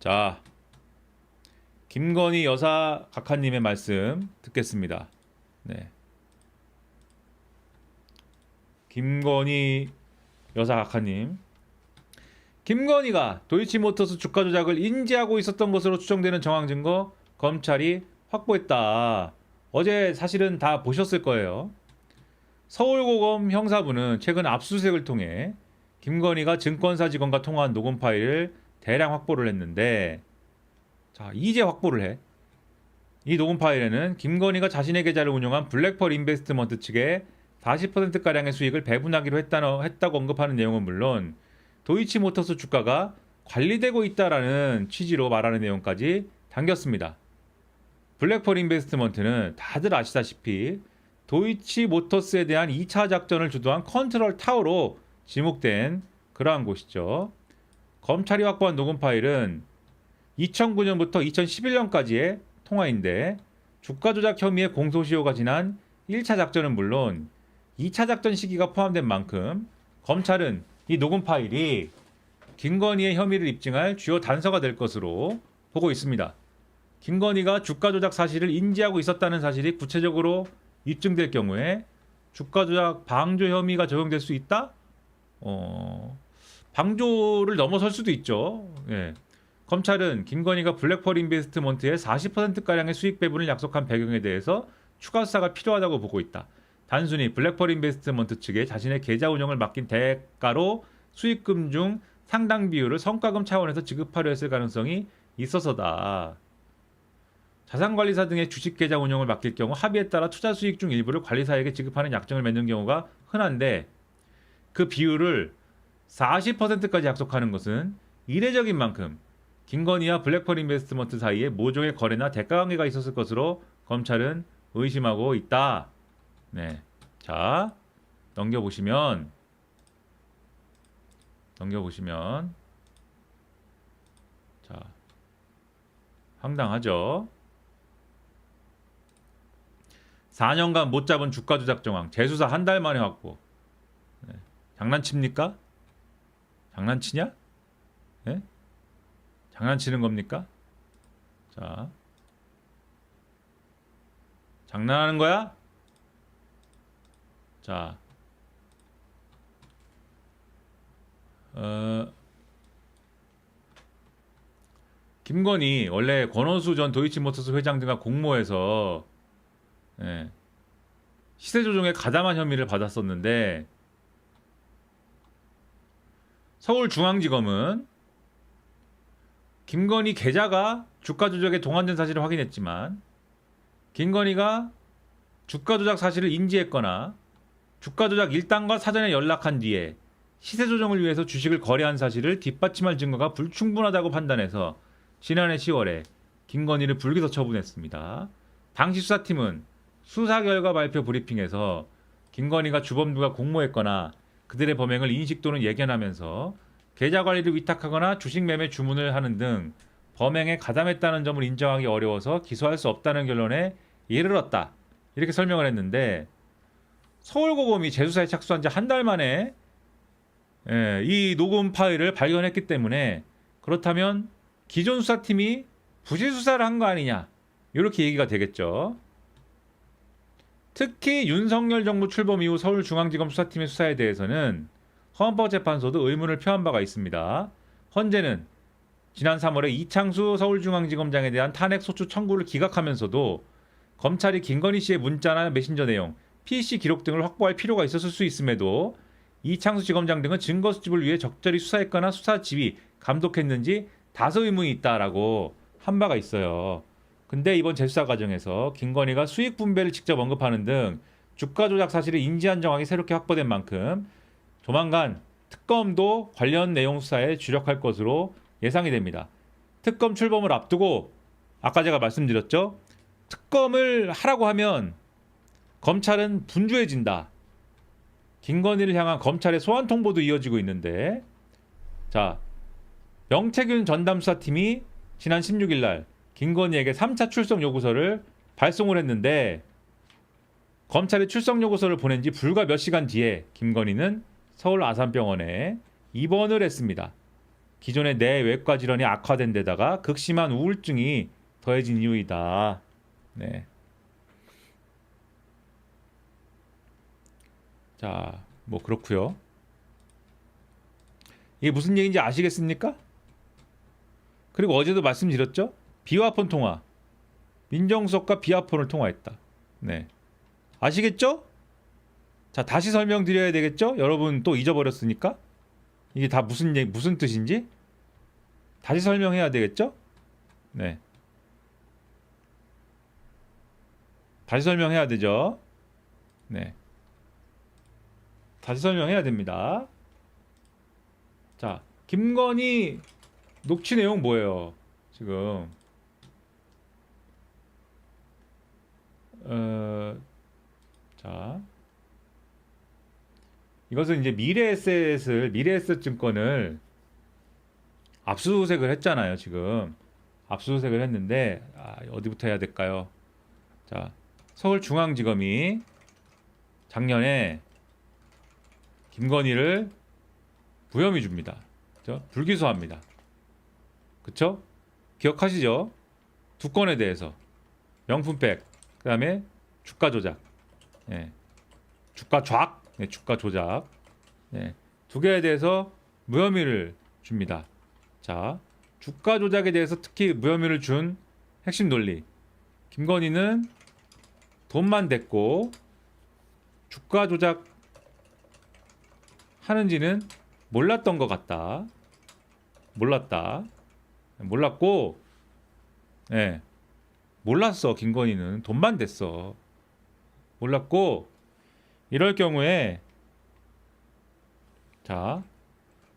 자, 김건희 여사 각하님의 말씀 듣겠습니다. 네. 김건희 여사 각하님. 김건희가 도이치모터스 주가 조작을 인지하고 있었던 것으로 추정되는 정황 증거 검찰이 확보했다. 어제 사실은 다 보셨을 거예요. 서울고검 형사부는 최근 압수수색을 통해 김건희가 증권사 직원과 통화한 녹음 파일을 대량 확보를 했는데, 자, 이제 확보를 해. 이 녹음 파일에는 김건희가 자신의 계좌를 운영한 블랙펄 인베스트먼트 측에 40%가량의 수익을 배분하기로 했다고 언급하는 내용은 물론 도이치모터스 주가가 관리되고 있다라는 취지로 말하는 내용까지 담겼습니다. 블랙펄 인베스트먼트는 다들 아시다시피 도이치모터스에 대한 2차 작전을 주도한 컨트롤 타워로 지목된 그러한 곳이죠. 검찰이 확보한 녹음 파일은 2009년부터 2011년까지의 통화인데, 주가 조작 혐의의 공소시효가 지난 1차 작전은 물론 2차 작전 시기가 포함된 만큼 검찰은 이 녹음 파일이 김건희의 혐의를 입증할 주요 단서가 될 것으로 보고 있습니다. 김건희가 주가 조작 사실을 인지하고 있었다는 사실이 구체적으로 입증될 경우에 주가 조작 방조 혐의가 적용될 수 있다? 방조를 넘어설 수도 있죠. 예. 검찰은 김건희가 블랙펄 인베스트먼트의 40%가량의 수익 배분을 약속한 배경에 대해서 추가 수사가 필요하다고 보고 있다. 단순히 블랙펄 인베스트먼트 측에 자신의 계좌 운영을 맡긴 대가로 수익금 중 상당 비율을 성과금 차원에서 지급하려 했을 가능성이 있어서다. 자산관리사 등의 주식 계좌 운영을 맡길 경우 합의에 따라 투자 수익 중 일부를 관리사에게 지급하는 약정을 맺는 경우가 흔한데, 그 비율을 40%까지 약속하는 것은 이례적인 만큼 김건희와 블랙펄 인베스트먼트 사이에 모종의 거래나 대가 관계가 있었을 것으로 검찰은 의심하고 있다. 네. 자, 넘겨보시면 자, 황당하죠. 4년간 못 잡은 주가 조작 정황 재수사 한 달 만에 확보. 네. 장난칩니까? 장난치냐? 네? 장난치는 겁니까? 자, 장난하는 거야? 자, 김건희 원래 권오수 전 도이치모터스 회장 등과 공모해서 시세 조종에 가담한 혐의를 받았었는데, 서울중앙지검은 김건희 계좌가 주가 조작에 동원된 사실을 확인했지만, 김건희가 주가 조작 사실을 인지했거나 주가 조작 일당과 사전에 연락한 뒤에 시세 조정을 위해서 주식을 거래한 사실을 뒷받침할 증거가 불충분하다고 판단해서 지난해 10월에 김건희를 불기소 처분했습니다. 당시 수사팀은 수사 결과 발표 브리핑에서 김건희가 주범들과 공모했거나 그들의 범행을 인식 또는 예견하면서 계좌 관리를 위탁하거나 주식 매매 주문을 하는 등 범행에 가담했다는 점을 인정하기 어려워서 기소할 수 없다는 결론에 이르렀다. 이렇게 설명을 했는데, 서울고검이 재수사에 착수한 지 한 달 만에 이 녹음 파일을 발견했기 때문에, 그렇다면 기존 수사팀이 부실 수사를 한 거 아니냐, 이렇게 얘기가 되겠죠. 특히 윤석열 정부 출범 이후 서울중앙지검 수사팀의 수사에 대해서는 헌법재판소도 의문을 표한 바가 있습니다. 헌재는 지난 3월에 이창수 서울중앙지검장에 대한 탄핵소추 청구를 기각하면서도 검찰이 김건희 씨의 문자나 메신저 내용, PC 기록 등을 확보할 필요가 있었을 수 있음에도 이창수 지검장 등은 증거 수집을 위해 적절히 수사했거나 수사 지휘, 감독했는지 다소 의문이 있다라고 한 바가 있어요. 근데 이번 재수사 과정에서 김건희가 수익 분배를 직접 언급하는 등 주가 조작 사실을 인지한 정황이 새롭게 확보된 만큼 조만간 특검도 관련 내용 수사에 주력할 것으로 예상이 됩니다. 특검 출범을 앞두고 아까 제가 말씀드렸죠. 특검을 하라고 하면 검찰은 분주해진다. 김건희를 향한 검찰의 소환 통보도 이어지고 있는데, 자, 명태균 전담수사팀이 지난 16일 날 김건희에게 3차 출석 요구서를 발송을 했는데, 검찰이 출석 요구서를 보낸 지 불과 몇 시간 뒤에 김건희는 서울 아산병원에 입원을 했습니다. 기존의 뇌 외과 질환이 악화된 데다가 극심한 우울증이 더해진 이유이다. 네. 자, 뭐 그렇고요. 이게 무슨 얘기인지 아시겠습니까? 그리고 어제도 말씀드렸죠? 비화폰 통화. 민정수석과 비화폰을 통화했다. 네. 아시겠죠? 자, 다시 설명드려야 되겠죠? 여러분 또 잊어버렸으니까. 이게 다 무슨 뜻인지 다시 설명해야 되겠죠? 네. 다시 설명해야 되죠? 네. 다시 설명해야 됩니다. 자, 김건희 녹취 내용 뭐예요? 지금 자, 이것은 이제 미래에셋 증권을 압수수색을 했잖아요. 지금 압수수색을 했는데 어디부터 해야 될까요? 자, 서울중앙지검이 작년에 김건희를 무혐의 줍니다. 그렇죠? 불기소합니다. 그쵸? 기억하시죠? 두 건에 대해서 명품백, 그 다음에 주가 조작, 예. 주가 좌악, 네, 주가 조작, 네. 두 개에 대해서 무혐의를 줍니다. 자, 주가 조작에 대해서 특히 무혐의를 준 핵심 논리. 김건희는 돈만 댔고 주가 조작 하는지는 몰랐던 것 같다. 몰랐고, 예, 몰랐어. 김건희는 돈만 댔어. 몰랐고, 이럴 경우에 자,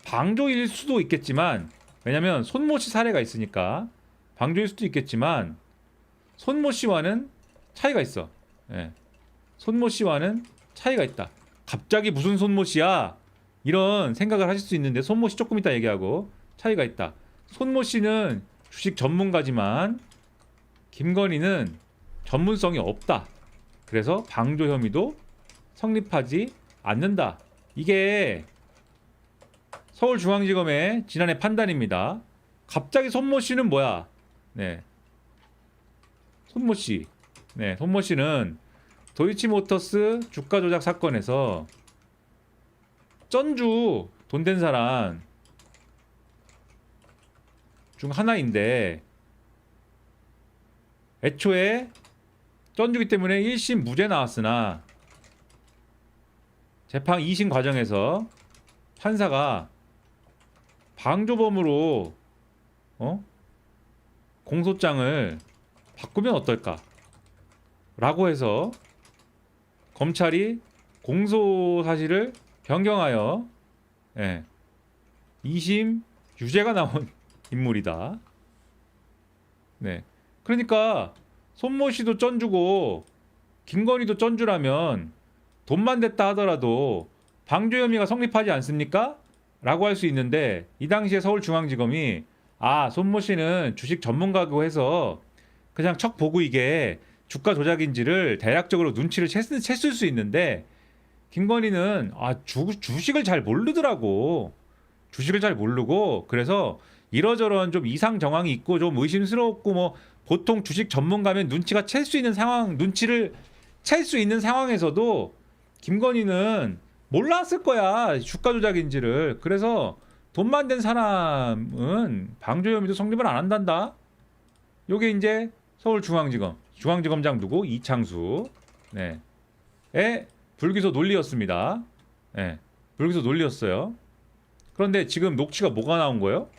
방조일 수도 있겠지만, 왜냐면 손모 씨 사례가 있으니까 방조일 수도 있겠지만 손모 씨와는 차이가 있어. 예. 손모 씨와는 차이가 있다. 갑자기 무슨 손모 씨야? 이런 생각을 하실 수 있는데 손모 씨 조금 이따 얘기하고 차이가 있다. 손모 씨는 주식 전문가지만 김건희는 전문성이 없다. 그래서 방조 혐의도 성립하지 않는다. 이게 서울중앙지검의 지난해 판단입니다. 갑자기 손모 씨는 뭐야? 네. 손모 씨. 네, 손모 씨는 도이치모터스 주가 조작 사건에서 전주 돈 된 사람 중 하나인데 애초에 전주기 때문에 1심 무죄 나왔으나 재판 2심 과정에서 판사가 방조범으로 공소장을 바꾸면 어떨까? 라고 해서 검찰이 공소 사실을 변경하여 2심 유죄가 나온 인물이다. 네. 그러니까 손모 씨도 전주고 김건희도 전주라면 돈만 댔다 하더라도 방조 혐의가 성립하지 않습니까? 라고 할 수 있는데 이 당시에 서울중앙지검이 손모 씨는 주식 전문가고 해서 그냥 척 보고 이게 주가 조작인지를 대략적으로 눈치를 챘을 수 있는데 김건희는 주식을 잘 모르더라고. 주식을 잘 모르고 그래서 이러저런 좀 이상 정황이 있고 좀 의심스럽고 뭐 보통 주식 전문가면 눈치가 챌 수 있는 상황, 눈치를 챌 수 있는 상황에서도 김건희는 몰랐을 거야. 주가 조작인지를. 그래서 돈만 된 사람은 방조 혐의도 성립을 안 한단다. 요게 이제 중앙지검장 누구? 이창수. 네. 의 불기소 논리였습니다. 네. 불기소 논리였어요. 그런데 지금 녹취가 뭐가 나온 거예요?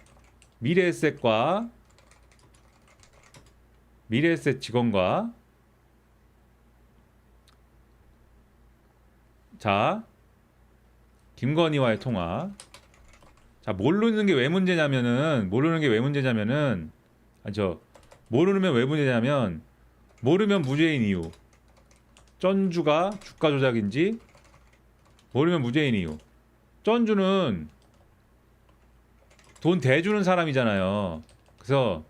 미래에셋 직원과 자, 김건희와의 통화. 자, 모르는 게 왜 문제냐면은 모르면 무죄인 이유. 전주가 주가 조작인지 모르면 무죄인 이유. 전주는 돈 대주는 사람이잖아요. 그래서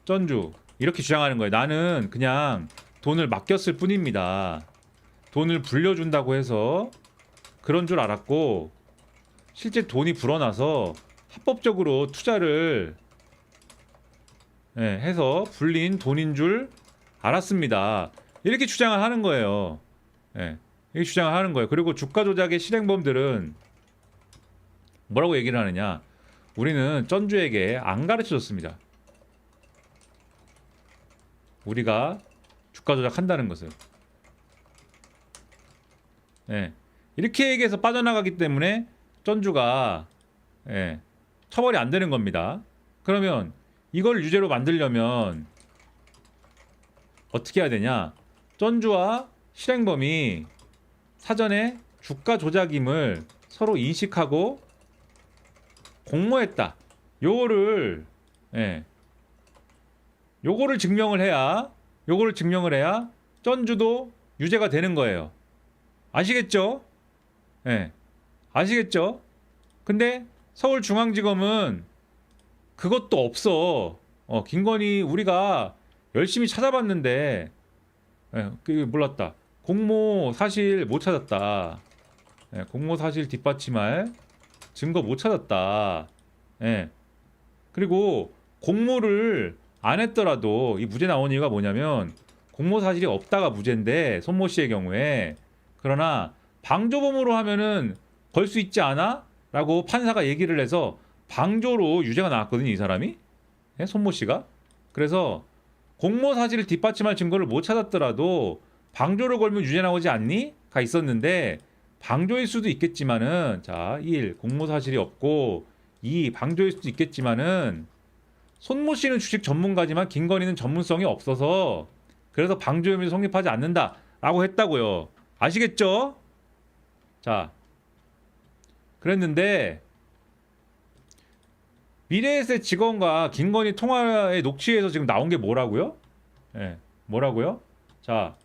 전주 이렇게 주장하는 거예요. 나는 그냥 돈을 맡겼을 뿐입니다. 돈을 불려준다고 해서 그런 줄 알았고 실제 돈이 불어나서 합법적으로 투자를 해서 불린 돈인 줄 알았습니다. 이렇게 주장을 하는 거예요. 이렇게 주장을 하는 거예요. 그리고 주가 조작의 실행범들은 뭐라고 얘기를 하느냐? 우리는 전주에게 안 가르쳐줬습니다. 우리가 주가 조작한다는 것을. 이렇게 얘기해서 빠져나가기 때문에 전주가 처벌이 안 되는 겁니다. 그러면 이걸 유죄로 만들려면 어떻게 해야 되냐? 전주와 실행범이 사전에 주가 조작임을 서로 인식하고 공모했다. 요거를 증명을 해야 전주도 유죄가 되는 거예요. 아시겠죠? 아시겠죠? 근데 서울중앙지검은 그것도 없어. 김건희 우리가 열심히 찾아봤는데 몰랐다. 공모 사실 못 찾았다. 공모 사실 뒷받침할 증거 못 찾았다. 그리고 공모를 안 했더라도 이 무죄 나온 이유가 뭐냐면 공모 사실이 없다가 무죄인데 손모 씨의 경우에 그러나 방조범으로 하면은 걸 수 있지 않아? 라고 판사가 얘기를 해서 방조로 유죄가 나왔거든요, 이 사람이. 손모 씨가. 그래서 공모 사실을 뒷받침할 증거를 못 찾았더라도 방조로 걸면 유죄 나오지 않니? 가 있었는데 방조일 수도 있겠지만은 자, 1. 공모 사실이 없고 2. 방조일 수도 있겠지만은 손모 씨는 주식 전문가지만 김건희는 전문성이 없어서 그래서 방조 혐의 성립하지 않는다라고 했다고요. 아시겠죠? 자, 그랬는데 미래에셋 직원과 김건희 통화의 녹취에서 지금 나온 게 뭐라고요? 뭐라고요? 자,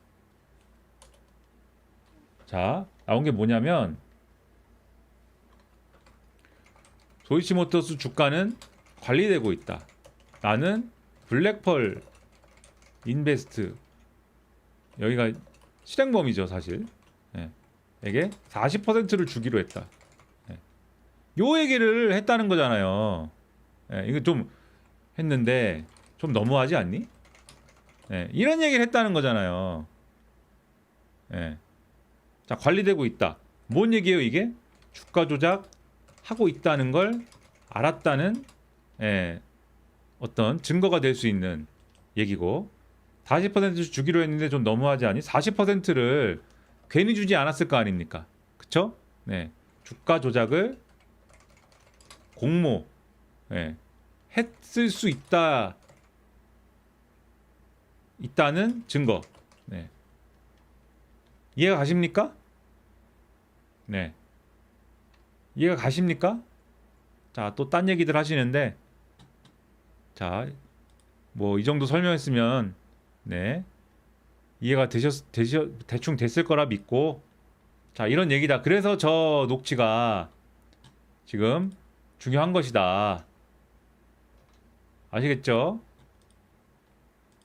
나온 게 뭐냐면 도이치모터스 주가는 관리되고 있다. 나는 블랙펄 인베스트 여기가 실행범이죠 사실. 에게 40%를 주기로 했다. 요 얘기를 했다는 거잖아요. 이거 좀 했는데 좀 너무하지 않니? 이런 얘기를 했다는 거잖아요. 자, 관리되고 있다. 뭔 얘기예요 이게? 주가 조작 하고 있다는 걸 알았다는 어떤 증거가 될 수 있는 얘기고 40% 주기로 했는데 좀 너무하지 않니? 40%를 괜히 주지 않았을 거 아닙니까? 그쵸? 주가 조작을 공모 했을 수 있다는 증거. 이해가 가십니까? 이해가 가십니까? 자, 또 딴 얘기들 하시는데 자, 뭐 이 정도 설명했으면 이해가 대충 됐을 거라 믿고 자, 이런 얘기다. 그래서 저 녹취가 지금 중요한 것이다. 아시겠죠?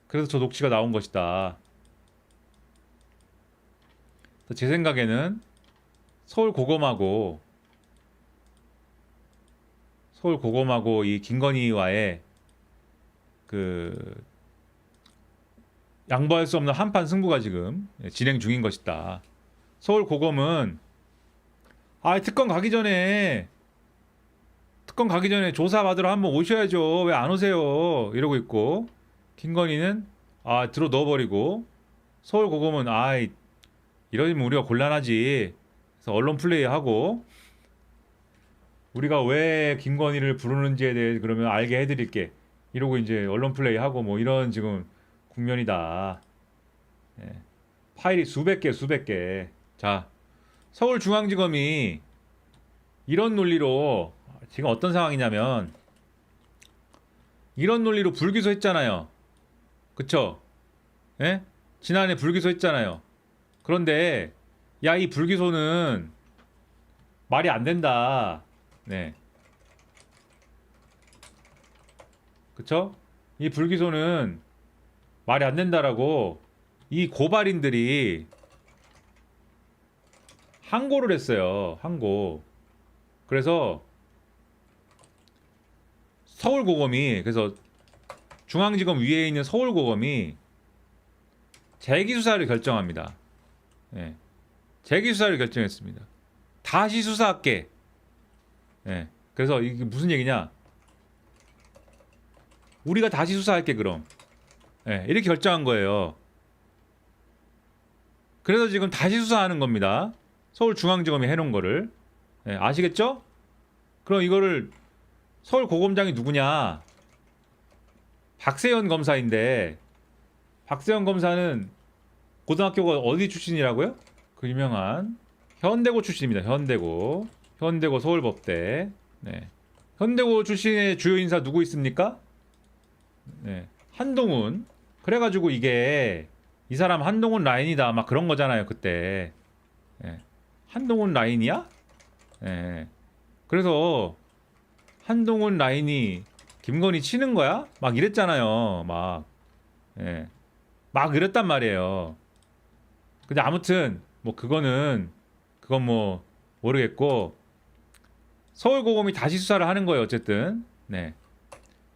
그래서 저 녹취가 나온 것이다. 제 생각에는 서울고검하고 이 김건희와의 그 양보할 수 없는 한판 승부가 지금 진행 중인 것이다. 서울고검은 특검 가기 전에 조사 받으러 한번 오셔야죠. 왜 안 오세요? 이러고 있고 김건희는 들어 넣어버리고 서울고검은 이러면 우리가 곤란하지. 그래서 언론 플레이하고 우리가 왜 김건희를 부르는지에 대해 그러면 알게 해드릴게. 이러고 이제 언론 플레이하고 뭐 이런 지금 국면이다. 파일이 수백 개. 자, 서울중앙지검이 이런 논리로 지금 어떤 상황이냐면 이런 논리로 불기소했잖아요. 그쵸? 지난해 불기소했잖아요. 그런데 이 불기소는 말이 안 된다. 그쵸? 이 불기소는 말이 안 된다라고 이 고발인들이 항고를 했어요. 항고. 그래서 서울고검이, 그래서 중앙지검 위에 있는 서울고검이 재기수사를 결정합니다. 예. 재기수사를 결정했습니다. 다시 수사할게. 예. 그래서 이게 무슨 얘기냐? 우리가 다시 수사할게 그럼. 예. 이렇게 결정한 거예요. 그래서 지금 다시 수사하는 겁니다. 서울중앙지검이 해놓은 거를. 예. 아시겠죠? 그럼 이거를 서울고검장이 누구냐? 박세현 검사인데, 박세현 검사는 고등학교가 어디 출신이라고요? 그 유명한 현대고 출신입니다. 현대고 서울법대. 네. 현대고 출신의 주요 인사 누구 있습니까? 네. 한동훈. 그래가지고 이게 이 사람 한동훈 라인이다 막 그런 거잖아요 그때. 네. 한동훈 라인이야? 네. 그래서 한동훈 라인이 김건희 치는 거야? 막 이랬잖아요. 막. 예. 막 이랬단 말이에요. 근데 아무튼 뭐 그건 뭐 모르겠고 서울고검이 다시 수사를 하는 거예요. 어쨌든. 네.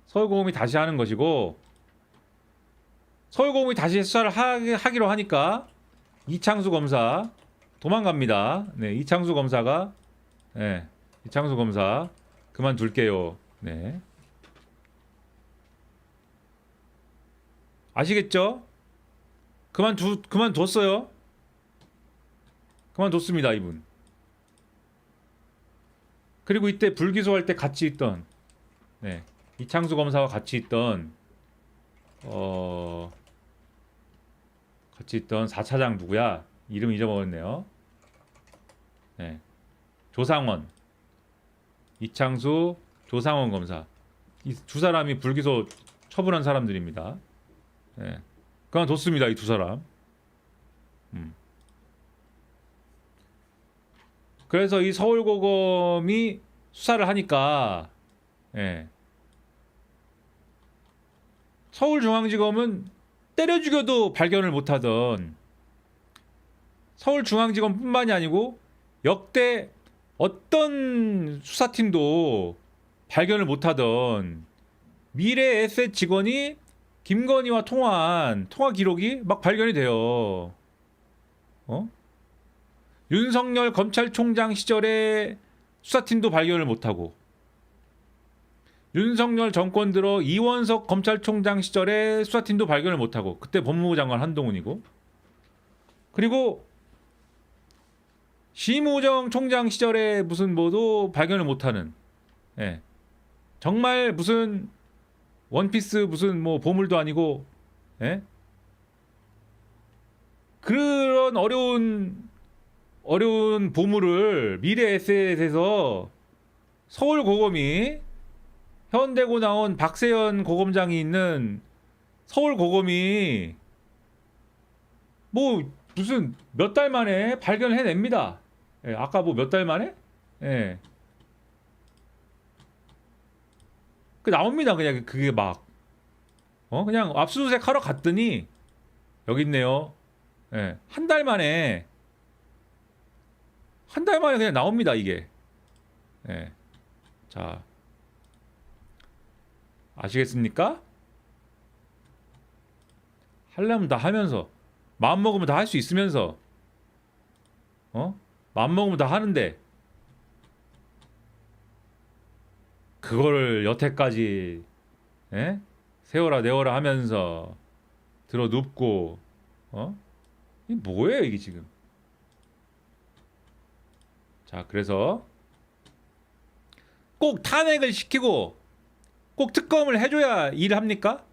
서울고검이 다시 하는 것이고 서울고검이 다시 수사를 하기로 하니까 이창수 검사 도망갑니다. 네. 이창수 검사가 이창수 검사 그만둘게요. 네. 아시겠죠? 그만뒀어요. 그만뒀습니다, 이분. 그리고 이때 불기소할 때 같이 있던, 네, 이창수 검사와 같이 있던 4차장 누구야? 이름 잊어먹었네요. 네, 조상원, 이창수, 조상원 검사. 이 두 사람이 불기소 처분한 사람들입니다. 네. 그만뒀습니다, 이 두 사람. 그래서 이 서울고검이 수사를 하니까, 예. 서울중앙지검은 때려 죽여도 발견을 못하던, 서울중앙지검뿐만이 아니고 역대 어떤 수사팀도 발견을 못하던 미래 에셋 직원이 김건희와 통화 기록이 막 발견이 돼요. 윤석열 검찰총장 시절에 수사팀도 발견을 못하고 윤석열 정권 들어 이원석 검찰총장 시절에 수사팀도 발견을 못하고 그때 법무부 장관 한동훈이고 그리고 심우정 총장 시절에 무슨 뭐도 발견을 못하는 정말 무슨 원피스 무슨 뭐 보물도 아니고 그런 어려운 보물을 미래 에셋에서 서울고검이 현대고 나온 박세현 고검장이 있는 서울고검이 뭐 무슨 몇 달 만에 발견을 해냅니다. 아까 뭐 몇 달 만에? 그 나옵니다. 그냥 그게 막 그냥 압수수색 하러 갔더니 여기 있네요. 한 달 만에 그냥 나옵니다 이게. 자 아시겠습니까? 하려면 다 하면서 마음 먹으면 다 할 수 있으면서 마음 먹으면 다 하는데 그거를 여태까지 세워라 내워라 하면서 들어 눕고 이게 뭐예요 이게 지금. 자 그래서 꼭 탄핵을 시키고 꼭 특검을 해줘야 일합니까?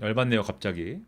열받네요 갑자기.